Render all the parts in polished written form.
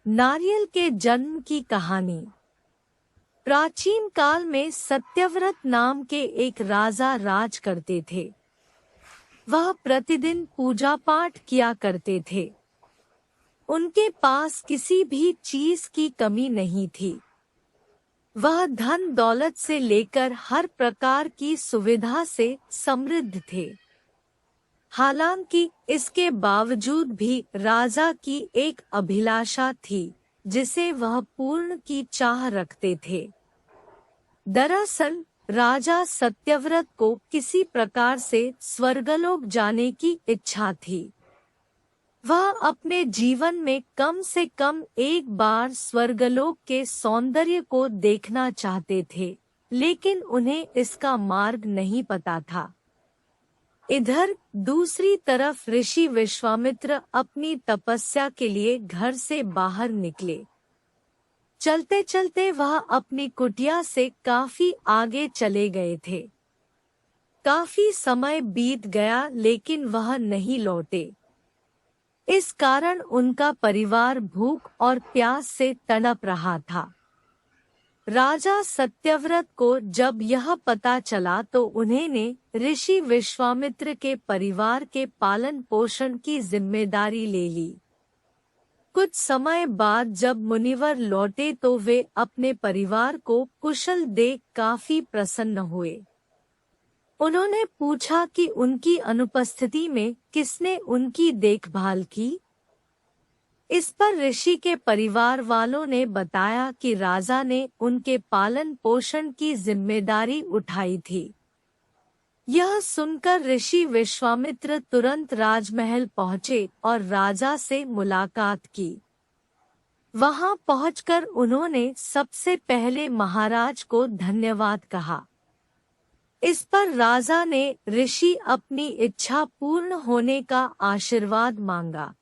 नारियल के जन्म की कहानी। प्राचीन काल में सत्यव्रत नाम के एक राजा राज करते थे। वह प्रतिदिन पूजा पाठ किया करते थे। उनके पास किसी भी चीज की कमी नहीं थी। वह धन दौलत से लेकर हर प्रकार की सुविधा से समृद्ध थे। हालांकि इसके बावजूद भी राजा की एक अभिलाषा थी जिसे वह पूर्ण की चाह रखते थे। दरअसल राजा सत्यव्रत को किसी प्रकार से स्वर्गलोक जाने की इच्छा थी। वह अपने जीवन में कम से कम एक बार स्वर्गलोक के सौंदर्य को देखना चाहते थे, लेकिन उन्हें इसका मार्ग नहीं पता था। इधर दूसरी तरफ ऋषि विश्वामित्र अपनी तपस्या के लिए घर से बाहर निकले। चलते चलते वह अपनी कुटिया से काफी आगे चले गए थे। काफी समय बीत गया लेकिन वह नहीं लौटे। इस कारण उनका परिवार भूख और प्यास से तड़प रहा था। राजा सत्यव्रत को जब यह पता चला तो उन्होंने ऋषि विश्वामित्र के परिवार के पालन पोषण की जिम्मेदारी ले ली। कुछ समय बाद जब मुनिवर लौटे तो वे अपने परिवार को कुशल देख काफी प्रसन्न हुए। उन्होंने पूछा कि उनकी अनुपस्थिति में किसने उनकी देखभाल की। इस पर ऋषि के परिवार वालों ने बताया कि राजा ने उनके पालन पोषण की जिम्मेदारी उठाई थी। यह सुनकर ऋषि विश्वामित्र तुरंत राजमहल पहुंचे और राजा से मुलाकात की। वहां पहुंचकर उन्होंने सबसे पहले महाराज को धन्यवाद कहा। इस पर राजा ने ऋषि अपनी इच्छा पूर्ण होने का आशीर्वाद मांगा।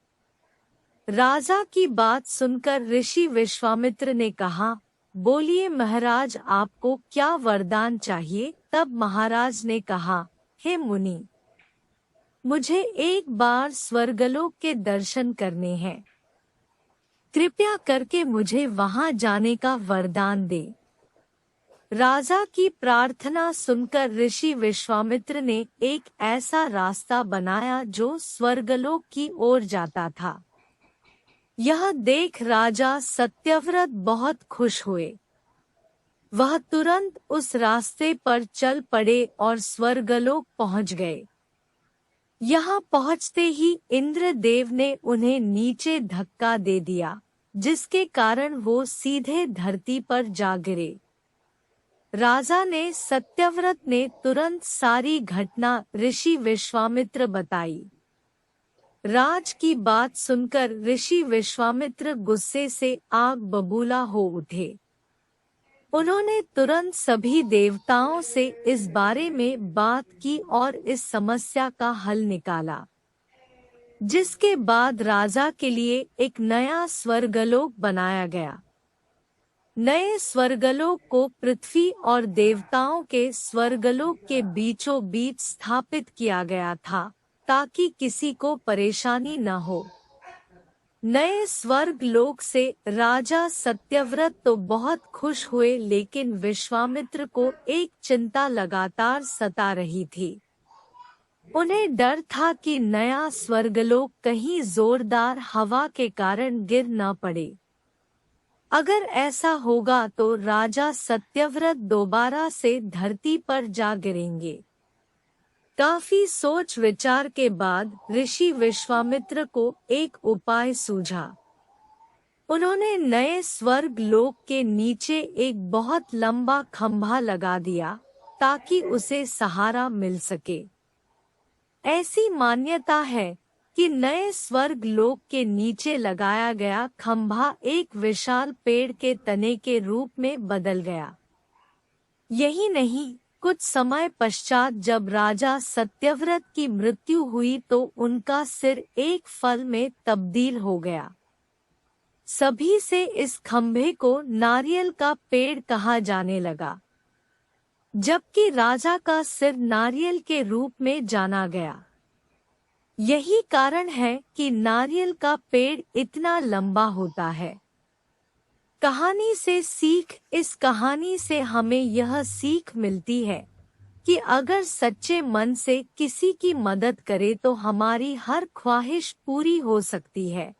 राजा की बात सुनकर ऋषि विश्वामित्र ने कहा, बोलिए महाराज, आपको क्या वरदान चाहिए। तब महाराज ने कहा, हे मुनि, मुझे एक बार स्वर्गलोक के दर्शन करने हैं। कृपया करके मुझे वहां जाने का वरदान दे। राजा की प्रार्थना सुनकर ऋषि विश्वामित्र ने एक ऐसा रास्ता बनाया जो स्वर्गलोक की ओर जाता था। यह देख राजा सत्यव्रत बहुत खुश हुए। वह तुरंत उस रास्ते पर चल पड़े और स्वर्गलोक पहुंच गए। यहाँ पहुंचते ही इंद्रदेव ने उन्हें नीचे धक्का दे दिया, जिसके कारण वो सीधे धरती पर जा गिरे। राजा ने सत्यव्रत ने तुरंत सारी घटना ऋषि विश्वामित्र बताई। राज की बात सुनकर ऋषि विश्वामित्र गुस्से से आग बबूला हो उठे। उन्होंने तुरंत सभी देवताओं से इस बारे में बात की और इस समस्या का हल निकाला, जिसके बाद राजा के लिए एक नया स्वर्गलोक बनाया गया। नए स्वर्गलोक को पृथ्वी और देवताओं के स्वर्गलोक के बीचों बीच स्थापित किया गया था ताकि किसी को परेशानी न हो। नए स्वर्ग लोक से राजा सत्यव्रत तो बहुत खुश हुए, लेकिन विश्वामित्र को एक चिंता लगातार सता रही थी। उन्हें डर था कि नया स्वर्गलोक कहीं जोरदार हवा के कारण गिर न पड़े। अगर ऐसा होगा तो राजा सत्यव्रत दोबारा से धरती पर जा गिरेंगे। काफी सोच विचार के बाद ऋषि विश्वामित्र को एक उपाय सूझा। उन्होंने नए स्वर्ग लोक के नीचे एक बहुत लंबा खंभा लगा दिया ताकि उसे सहारा मिल सके। ऐसी मान्यता है कि नए स्वर्ग लोक के नीचे लगाया गया खंभा एक विशाल पेड़ के तने के रूप में बदल गया। यही नहीं, कुछ समय पश्चात जब राजा सत्यव्रत की मृत्यु हुई तो उनका सिर एक फल में तब्दील हो गया। सभी से इस खंभे को नारियल का पेड़ कहा जाने लगा, जबकि राजा का सिर नारियल के रूप में जाना गया। यही कारण है कि नारियल का पेड़ इतना लंबा होता है। कहानी से सीख। इस कहानी से हमें यह सीख मिलती है कि अगर सच्चे मन से किसी की मदद करे तो हमारी हर ख्वाहिश पूरी हो सकती है।